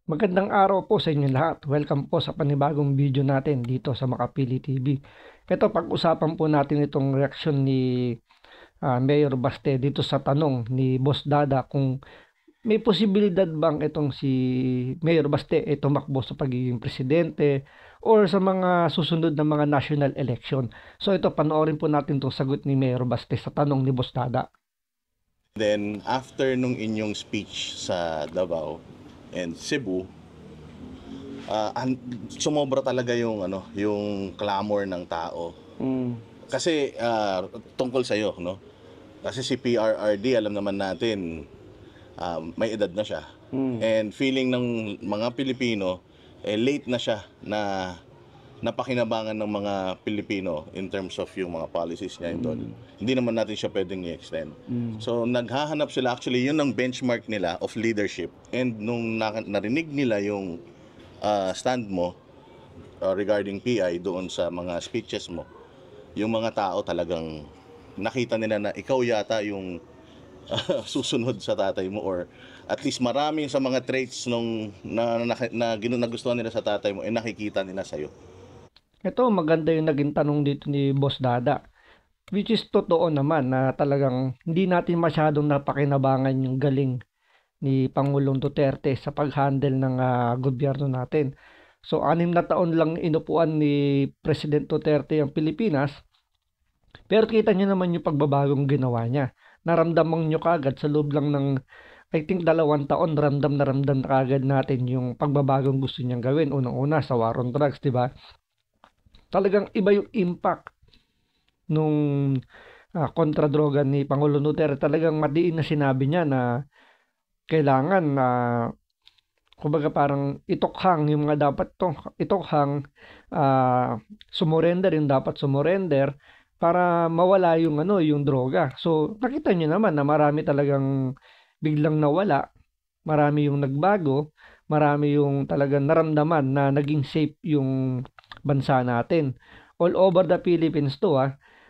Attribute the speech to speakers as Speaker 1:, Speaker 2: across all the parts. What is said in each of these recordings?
Speaker 1: Magandang araw po sa inyo lahat. Welcome po sa panibagong video natin dito sa Makapili TV. Ito, pag-usapan po natin itong reaksyon ni Mayor Baste dito sa tanong ni Boss Dada kung may posibilidad bang itong si Mayor Baste tumakbo sa pagiging presidente or sa mga susunod na mga national election. So ito, panoorin po natin itong sagot ni Mayor Baste sa tanong ni Boss Dada.
Speaker 2: Then after nung inyong speech sa Davao and Cebu, sumobra talaga yung yung clamor ng tao. Kasi tungkol sa iyo, no? Kasi si PRRD, alam naman natin, may edad na siya. And feeling ng mga Pilipino, late na siya na napakinabangan ng mga Pilipino in terms of yung mga policies niya doon. Hindi naman natin siya pwedeng i-extend. So naghahanap sila, actually yun ang benchmark nila of leadership. And nung narinig nila yung stand mo regarding PI doon sa mga speeches mo, yung mga tao talagang nakita nila na ikaw yata yung susunod sa tatay mo, or at least maraming sa mga traits nung nagustuhan nila sa tatay mo nakikita nila sa'yo.
Speaker 1: Ito, maganda yung naging tanong dito ni Boss Dada. Which is totoo naman na talagang hindi natin masyadong napakinabangan yung galing ni Pangulong Duterte sa pag-handle ng gobyerno natin. So, 6 na taon lang inupuan ni President Duterte ang Pilipinas, pero kita nyo naman yung pagbabagong ginawa niya. Naramdaman nyo kagad sa loob lang ng, I think, 2 taon, ramdam na kagad natin yung pagbabagong gusto niyang gawin. Unang-una sa war on drugs, diba? Talagang iba yung impact nung kontra-droga ni Pangulong Duterte. Talagang madiin na sinabi niya na kailangan na kumbaga parang itokhang yung mga dapat itokhang sumurrender yung dapat sumurrender para mawala yung yung droga. So nakita niyo naman na marami talagang biglang nawala, marami yung nagbago, marami yung talagang naramdaman na naging safe yung bansa natin. All over the Philippines to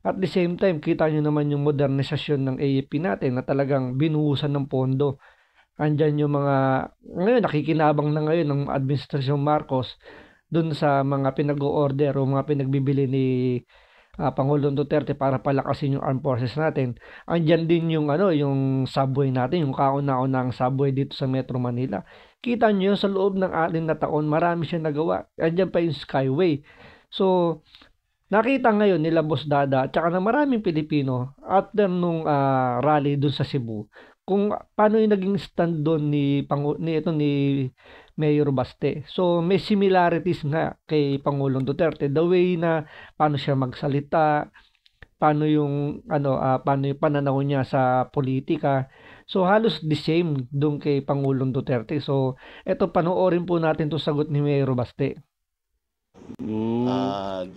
Speaker 1: At the same time, kita nyo naman yung modernisasyon ng AFP natin na talagang binuhusan ng pondo. Andyan yung mga, ngayon nakikinabang na ngayon ng Administrasyon Marcos dun sa mga pinag-o-order o mga pinagbibili ni Pangulong Duterte para palakasin yung armed forces natin. Andyan din yung yung subway natin, yung kauna-unang subway dito sa Metro Manila. Kita nyo sa loob ng 6 na taon, marami siya nagawa. Andyan pa yung Skyway. So, nakita ngayon nila Boss Dada at saka na maraming Pilipino after nung rally doon sa Cebu kung paano yung naging stand doon ni Mayor Baste. So may similarities nga kay Pangulong Duterte, the way na paano siya magsalita, paano yung paano yung pananaw niya sa politika. So halos the same doon kay Pangulong Duterte. So eto, panoorin po natin 'tong sagot ni Mayor Baste.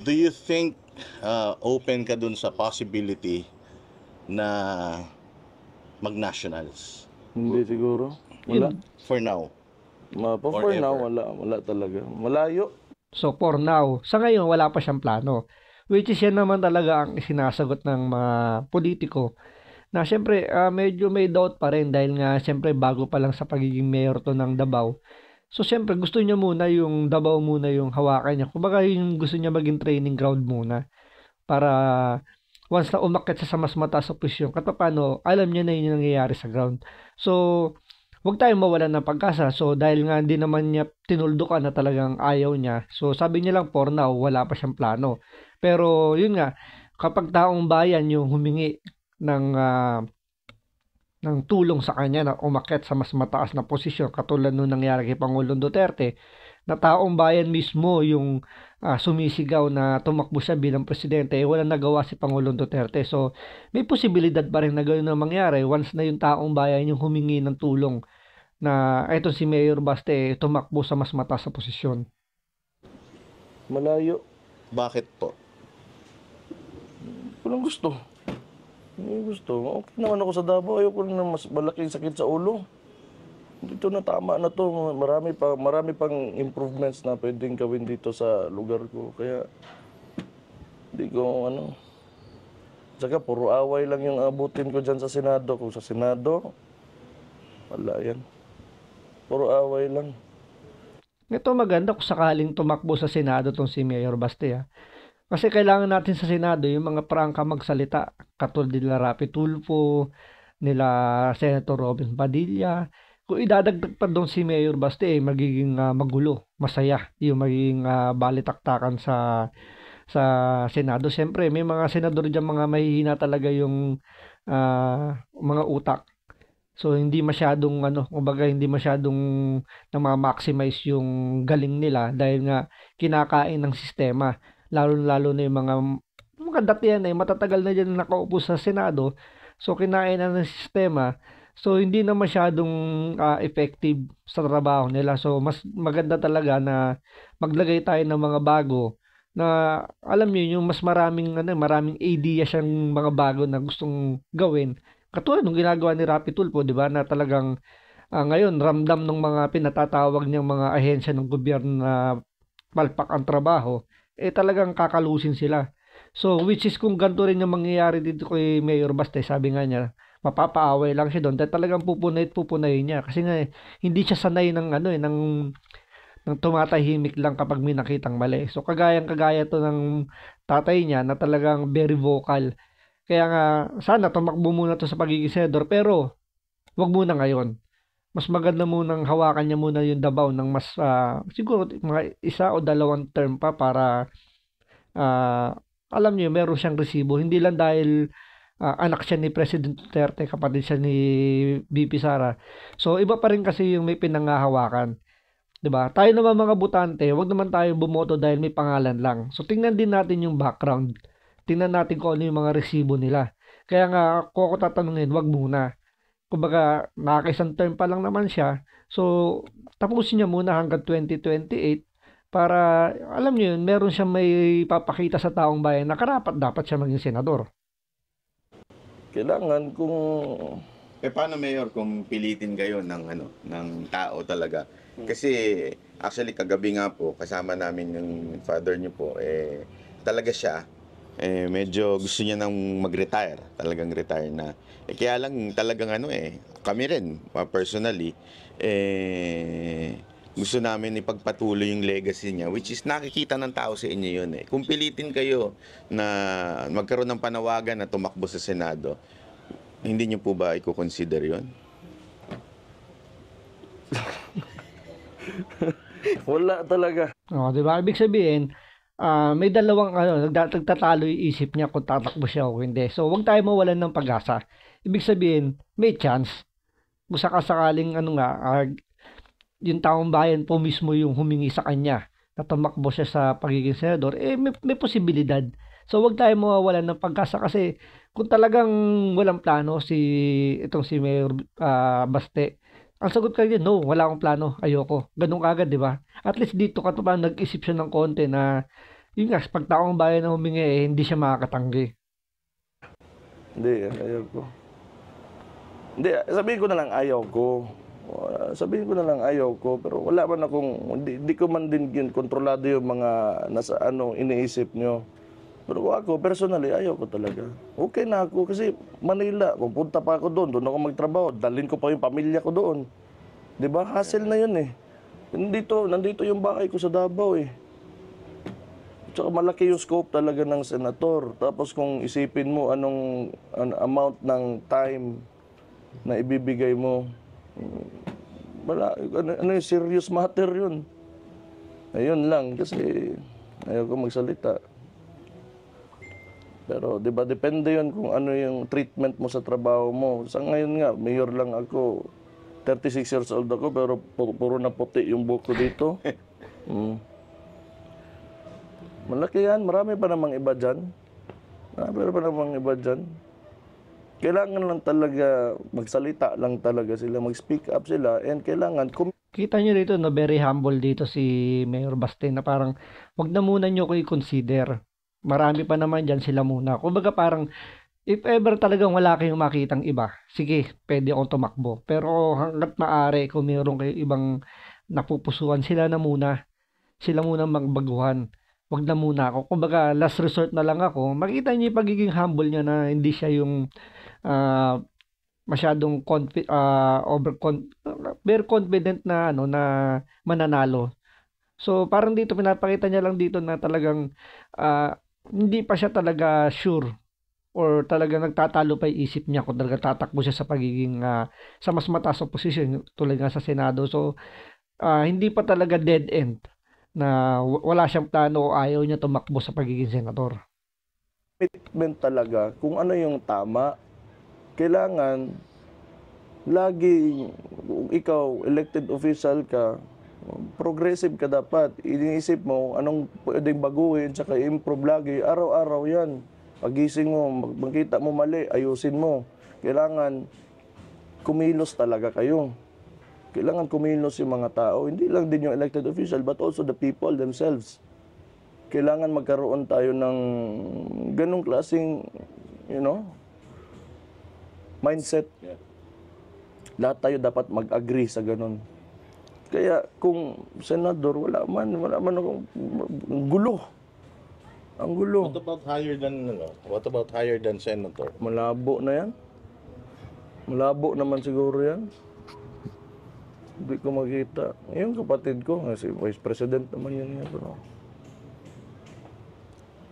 Speaker 2: Do you think open ka dun sa possibility na mag-nationals?
Speaker 3: Hindi siguro. Wala.
Speaker 2: For now.
Speaker 3: For now, wala talaga. Malayo.
Speaker 1: So for now, sa ngayon wala pa siyang plano. Which is yan naman talaga ang sinasagot ng mga politiko na siyempre medyo may doubt pa rin dahil nga siyempre bago pa lang sa pagiging mayor to ng Davao. So siyempre gusto niya muna yung Davao muna yung hawakan niya. Kumbaga yung gusto niya maging training ground muna para once na umakyat siya sa mas mataas na posisyon, kahit paano alam niya na yung nangyayari sa ground. So huwag tayong mawalan ng pag-asa. So dahil nga hindi naman niya tinuldukan na talagang ayaw niya, so sabi niya lang for now wala pa siyang plano. Pero yun nga, kapag taong bayan yung humingi ng tulong sa kanya na umakyat sa mas mataas na posisyon katulad nung nangyari kay Pangulong Duterte, na taong bayan mismo yung sumisigaw na tumakbo siya bilang presidente, walang nagawa si Pangulong Duterte. So may posibilidad pa rin na gano'n na mangyari once na yung taong bayan yung humingi ng tulong na eto si Mayor Baste tumakbo sa mas mataas na posisyon.
Speaker 3: Malayo.
Speaker 2: Bakit po?
Speaker 3: Walang gusto. Hindi gusto. Okay naman ako sa Davao. Ayoko na mas malaking sakit sa ulo. Dito na tama na to. Marami pang improvements na pwedeng gawin dito sa lugar ko. Kaya hindi ko Saka puro away lang yung abutin ko dyan sa Senado. Kung sa Senado, wala yan. Puro away lang.
Speaker 1: Ito maganda kung sakaling tumakbo sa Senado tong si Mayor Baste, ah. Kasi kailangan natin sa Senado yung mga prangka magsalita, katulad nila Rapi Tulfo, nila Senator Robin Padilla. Kung idadagdag pa doon si Mayor Baste, magiging magulo, masaya yung magiging balitaktakan sa Senado. Siyempre, may mga senador diyan mga mahihina talaga yung mga utak. So hindi masyadong kumbaga hindi masyadong na-maximize yung galing nila dahil nga kinakain ng sistema. Lalo-lalo na yung mga datihan matatagal na diyan nakaupo sa Senado. So kinain na ng sistema. So hindi na masyadong effective sa trabaho nila. So mas maganda talaga na maglagay tayo ng mga bago na alam niyo yung mas maraming idea siyang mga bago na gustong gawin. Katulad ng ginagawa ni Rapi Tulfo, 'di ba, na talagang ngayon ramdam ng mga pinatatawag niyang mga ahensya ng gobyerno na palpak ang trabaho, talagang kakalusin sila. So, which is kung ganito rin yung mangyayari dito kay Mayor Baste, sabi nga niya, mapapaaway lang siya doon dahil talagang pupunayin niya kasi nga hindi siya sanay ng tumatahimik lang kapag may nakitang mali. So, kagaya to ng tatay niya na talagang very vocal. Kaya nga, sana tumakbo muna to sa pagiging senador, pero wag muna ngayon. Mas maganda munang hawakan niya muna yung Davao ng mas siguro mga 1 o 2 term pa para alam niyo meron siyang resibo. Hindi lang dahil anak siya ni President Duterte, kapatid siya ni VP Sara. So iba pa rin kasi yung may pinangahawakan. 'Di ba? Tayo naman mga botante, wag naman tayo bumoto dahil may pangalan lang. So tingnan din natin yung background. Tingnan natin kung ano yung mga resibo nila. Kaya nga, kung ako tatanungin, wag muna. Kumbaga, nakakaisang term pa lang naman siya. So, tapusin niya muna hanggang 2028 para, alam niyo yun, meron siyang may papakita sa taong bayan na karapat dapat siya maging senador.
Speaker 3: Kailangan kung
Speaker 4: Paano Mayor kung pilitin kayo ng tao talaga? Kasi actually kagabi nga po kasama namin yung father niyo po talaga siya medyo gusto niya nang mag-retire, talagang retire na. Kaya lang talagang kami rin personally gusto namin ipagpatuloy yung legacy niya, which is nakikita ng tao sa inyo yun. Kung pilitin kayo na magkaroon ng panawagan na tumakbo sa Senado, hindi niyo po ba i-consider yun?
Speaker 3: wala talaga.
Speaker 1: O, di ba? Ibig sabihin, may dalawang nagtatalo yung isip niya kung tatakbo siya o hindi. So, wag tayo mawalan ng pag-asa. Ibig sabihin, may chance. Kung sakasakaling yung taong bayan po mismo yung humingi sa kanya na tumakbo siya sa pagiging senador, may posibilidad. So, wag tayo mawawalan ng pag-asa kasi kung talagang walang plano itong si Mayor Baste, ang sagot ka rin, no, wala akong plano, ayoko. Ganun kagad, di ba? At least dito ka pa nag-isip siya ng konti na yun nga, pag taong bayan na humingi, hindi siya makakatanggi.
Speaker 3: Hindi, ayaw ko. Hindi, sabihin ko na lang ayaw ko. Sabihin ko na lang ayaw ko, pero wala man akong, hindi ko man din yun kontrolado yung mga nasa iniisip nyo. Pero ako, personally, ayaw ko talaga. Okay na ako kasi Manila, pupunta pa ako doon ako magtrabaho, dalhin ko pa yung pamilya ko doon. 'Di ba? Hassle na yun Nandito yung bahay ko sa Davao Tsaka malaki yung scope talaga ng senator. Tapos kung isipin mo anong amount ng time na ibibigay mo, wala, yung serious matter yun. Ayun lang, kasi ayaw ko magsalita. Pero 'di ba depende 'yon kung ano yung treatment mo sa trabaho mo. Sa ngayon nga, mayor lang ako. 36 years old ako pero puro na puti yung buhok ko dito. Malaki yan, marami pa namang iba diyan. Kailangan lang talaga magsalita lang talaga sila, mag-speak up sila and kailangan
Speaker 1: Kita nyo dito, no, very humble dito si Mayor Baste na parang wag na muna nyo ko i-consider. Marami pa naman dyan sila muna. Kumbaga parang, if ever talagang wala kayong makitang iba, sige, pwede akong tumakbo. Pero hanggat maaari, kung mayroon kayo ibang napupusuan, sila muna magbaguhan. Wag na muna ako. Kumbaga, last resort na lang ako. Makita niyo yung pagiging humble niya na hindi siya yung masyadong very confident na na mananalo. So parang dito pinapakita niya lang dito na talagang hindi pa siya talaga sure or talagang nagtatalo pa yung isip niya kung talaga tatakbo siya sa pagiging sa mas mataas na posisyon tulad nga sa Senado. So hindi pa talaga dead end na wala siyang plano o ayaw niya tumakbo sa pagiging senador.
Speaker 3: Commitment talaga kung ano yung tama. Kailangan lagi kung ikaw elected official ka, progressive ka dapat. Iniisip mo anong pwedeng baguhin tsaka improve lagi. Araw-araw yan. Pagising mo, makita mo mali, ayusin mo. Kailangan kumilos talaga kayo. Kailangan kumilos yung mga tao. Hindi lang din yung elected official but also the people themselves. Kailangan magkaroon tayo ng ganong klaseng, mindset. Lahat tayo dapat mag-agree sa ganon. Kaya kung senador, wala man akong gulo. Ang gulo.
Speaker 2: What about higher than senator?
Speaker 3: Malabo na yan. Malabo naman siguro yan. Hindi ko makita. Yung kapatid ko, si Vice President naman yun. Pero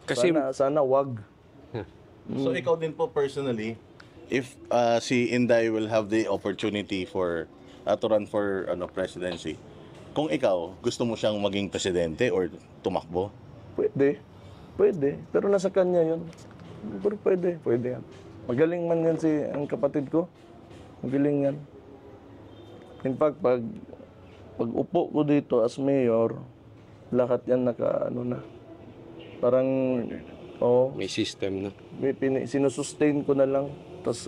Speaker 5: Kasi
Speaker 3: sana wag.
Speaker 2: So ikaw din po personally, if si Inday will have the opportunity to run for presidency, kung ikaw gusto mo siyang maging presidente or tumakbo?
Speaker 3: Pwede. Pero nasa kanya yun. Pero pwede yan. Magaling man yan ang kapatid ko. Magaling yan. In fact, pag upo ko dito as mayor, lahat yan na. Parang,
Speaker 5: may system na.
Speaker 3: sinusustain ko na lang. Tapos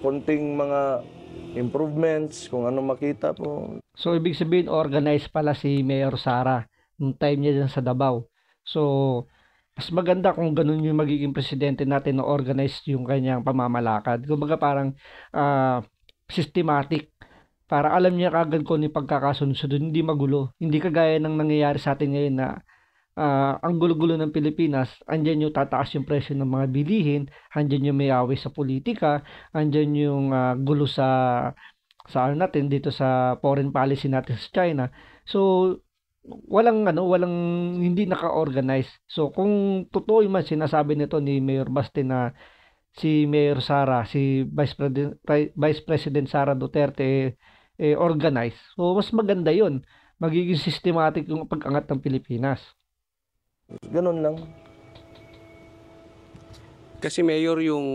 Speaker 3: konting mga improvements, kung ano makita po.
Speaker 1: So ibig sabihin organized pala si Mayor Sara nung time niya dyan sa Davao. So mas maganda kung ganun yung magiging presidente natin na organized yung kanyang pamamalakad. Kumbaga parang systematic. Para alam niya kagad kung ano yung pagkakasunod, hindi magulo. Hindi kagaya ng nangyayari sa atin ngayon na ang gulo-gulo ng Pilipinas, andyan yung tataas yung presyo ng mga bilihin, andyan yung may away sa politika, andyan yung gulo sa natin dito sa foreign policy natin sa China. So walang hindi naka-organize. So kung totoo yung sinasabi nito ni Mayor Baste na si Mayor Sara, si Vice President Sara Duterte organize. So mas maganda 'yon. Magiging systematic yung pag-angat ng Pilipinas.
Speaker 3: Ganun lang.
Speaker 5: Kasi mayor yung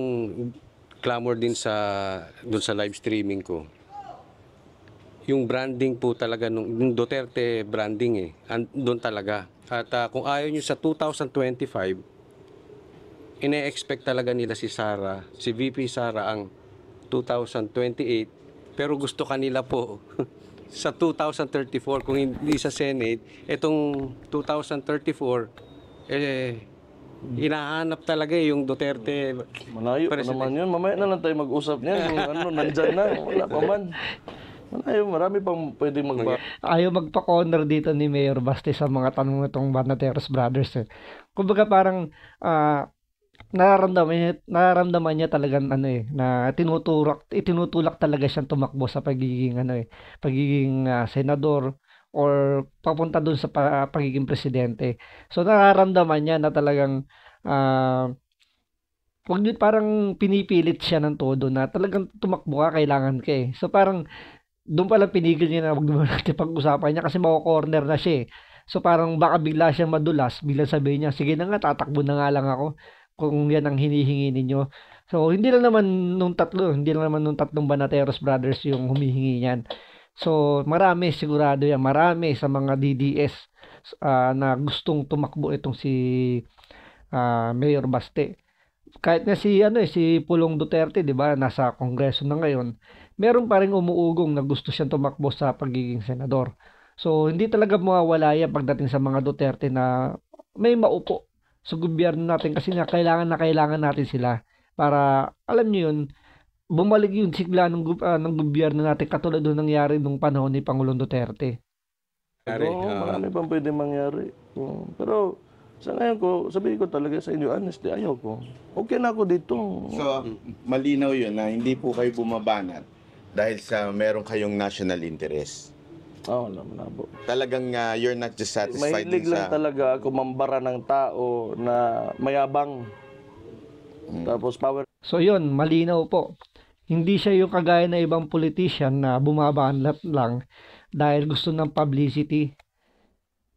Speaker 5: clamor din doon sa live streaming ko. Yung branding po talaga nung Duterte branding doon talaga. At kung ayaw nyo sa 2025, ine-expect talaga nila si VP Sara ang 2028, pero gusto kanila po sa 2034 kung hindi sa Senate, itong 2034 hinahanap talaga yung Duterte.
Speaker 3: Malayo pa naman yun. Mamaya na lang tayo mag-usap niyan. Kung nandyan na, wala pa man. Malayo, marami pang pwede
Speaker 1: Ayaw magpa-corner dito ni Mayor Baste sa mga tanong itong Banateros Brothers. Kumbaga parang nararamdaman niya talagang na itinutulak talaga siyang tumakbo sa pagiging senador or papunta dun sa pagiging presidente. So nararamdaman niya na talagang wag yun, parang pinipilit siya ng todo na talagang tumakbo ka, kailangan ka eh. So parang doon pala pinigil niya na wag naman natin pag-usapan niya kasi mako-corner na siya eh. So parang baka bigla siyang madulas, biglang sabihin niya, sige na nga, tatakbo na nga lang ako kung yan ang hinihingi ninyo. So hindi lang naman nung tatlong Banateros Brothers yung humihingi niyan. So marami, sigurado yan, marami sa mga DDS na gustong tumakbo itong si Mayor Baste. Kahit na si Pulong Duterte, 'di ba, nasa Kongreso na ngayon, meron pa ring umuugong na gusto siyang tumakbo sa pagiging senador. So hindi talaga mawawala yan pagdating sa mga Duterte na may maupo sa gobyerno natin kasi nga kailangan natin sila para alam niyo yun, bumalik yung sigla ng gobyerno natin katulad nung nangyari nung panahon ni Pangulong Duterte.
Speaker 3: Marami pang pwede mangyari. Pero sa ngayon ko, sabihin ko talaga sa inyo, honestly, ayaw ko. Okay na ako dito.
Speaker 4: So, malinaw yun na hindi po kayo bumabanat dahil sa meron kayong national interest.
Speaker 3: Oo, malabo.
Speaker 4: Talagang you're not just satisfied
Speaker 3: Mahilig
Speaker 4: dun
Speaker 3: lang talaga ako mambara ng tao na mayabang. Tapos power.
Speaker 1: So yun, malinaw po. Hindi siya yung kagaya na ibang politician na bumabanat lang dahil gusto ng publicity.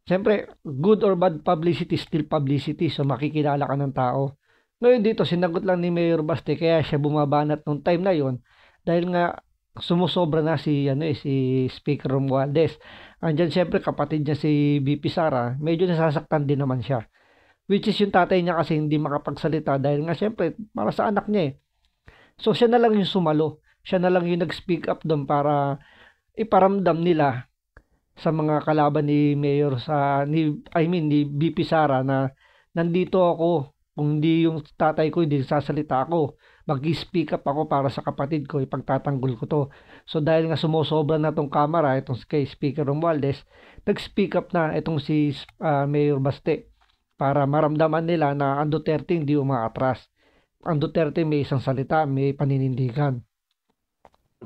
Speaker 1: Siyempre, good or bad publicity, still publicity. So makikilala ka ng tao. Ngayon dito, sinagot lang ni Mayor Baste kaya siya bumabanat nung time na yon dahil nga sumusobra na si Speaker Romualdez. Andyan siyempre kapatid niya si VP Sara, medyo nasasaktan din naman siya. Which is yung tatay niya kasi hindi makapagsalita dahil nga siyempre para sa anak niya eh. So siya na lang yung sumalo. Siya na lang yung nag-speak up doon para iparamdam nila sa mga kalaban ni Mayor ni VP Sara na nandito ako. Kung hindi yung tatay ko, hindi sasalita ako. Mag-speak up ako para sa kapatid ko, ipagtatanggol ko to. So dahil nga sumusobra na tong camera, itong kay Speaker Romualdez, nag-speak up na itong si Mayor Baste para maramdaman nila na ang Duterte hindi umaatras. Ang Duterte may isang salita, may paninindigan.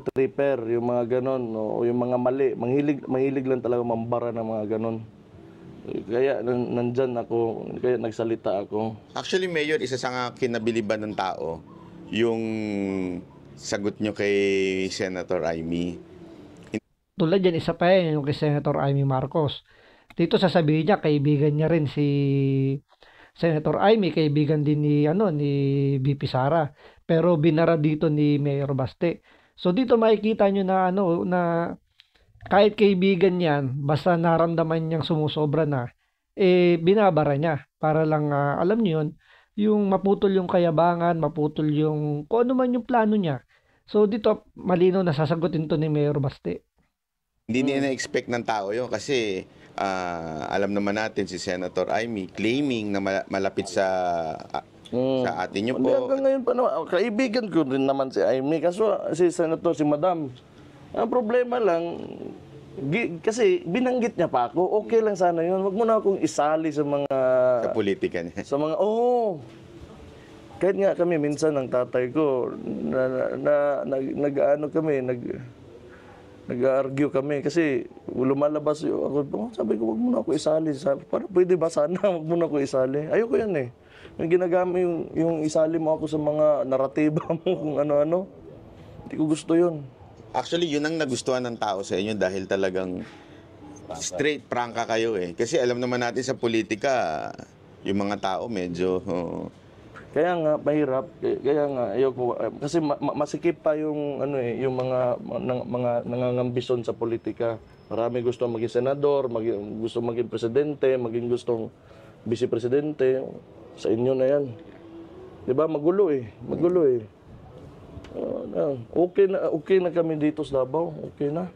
Speaker 3: Tripper, yung mga ganon, o yung mga mali. Mahilig lang talaga mambara ng mga ganon. Kaya nandyan ako, kaya nagsalita ako.
Speaker 4: Actually, Mayor, isa sa nga kinabiliban ng tao, yung sagot nyo kay Senator Amy.
Speaker 1: Tulad yan, isa pa yan, yung kay Senator Amy Marcos. Dito sasabihin niya, kaibigan niya rin si Senator Amy, kaibigan din ni VP Sara. Pero binara dito ni Mayor Baste. So dito makikita nyo na kahit kaibigan yan, basta naramdaman niyang sumusobra na, binabara niya. Para lang, alam niyo yun, yung maputol yung kayabangan, maputol yung, kung ano man yung plano niya. So dito, malinaw na sasagutin to ni Mayor Baste.
Speaker 4: Hindi niya na-expect ng tao yun kasi alam naman natin si Senator Amy claiming na malapit sa atin nyo
Speaker 3: Hindi,
Speaker 4: po.
Speaker 3: hanggang ngayon pa naman, kaibigan ko rin naman si Amy. Kaso si Senator, si Madam, ang problema lang, kasi binanggit niya pa ako, okay lang sana yun. Wag mo na akong isali sa mga...
Speaker 4: Sa politika niya.
Speaker 3: Sa mga, kahit nga kami, minsan ng tatay ko, nag-argue kami kasi lumalabas ako. Sabi ko, wag mo na ako isali. Parang pwede ba sana, wag mo na ako isali. Ayoko yan eh. Yung ginagamit yung isali mo ako sa mga naratiba mo kung ano-ano. Hindi ko gusto yun.
Speaker 4: Actually, yun ang nagustuhan ng tao sa inyo dahil talagang straight, prangka kayo eh. Kasi alam naman natin sa politika, yung mga tao medyo...
Speaker 3: Kaya nga mahirap, kaya nga ayoko kasi masikip pa yung yung mga nangangambisyon sa politika. Marami gusto maging senador, gusto maging presidente, maging gustong vice presidente. Sa inyo na 'yan. 'Di ba? Magulo eh. Okay na kami dito sa Davao. Okay na.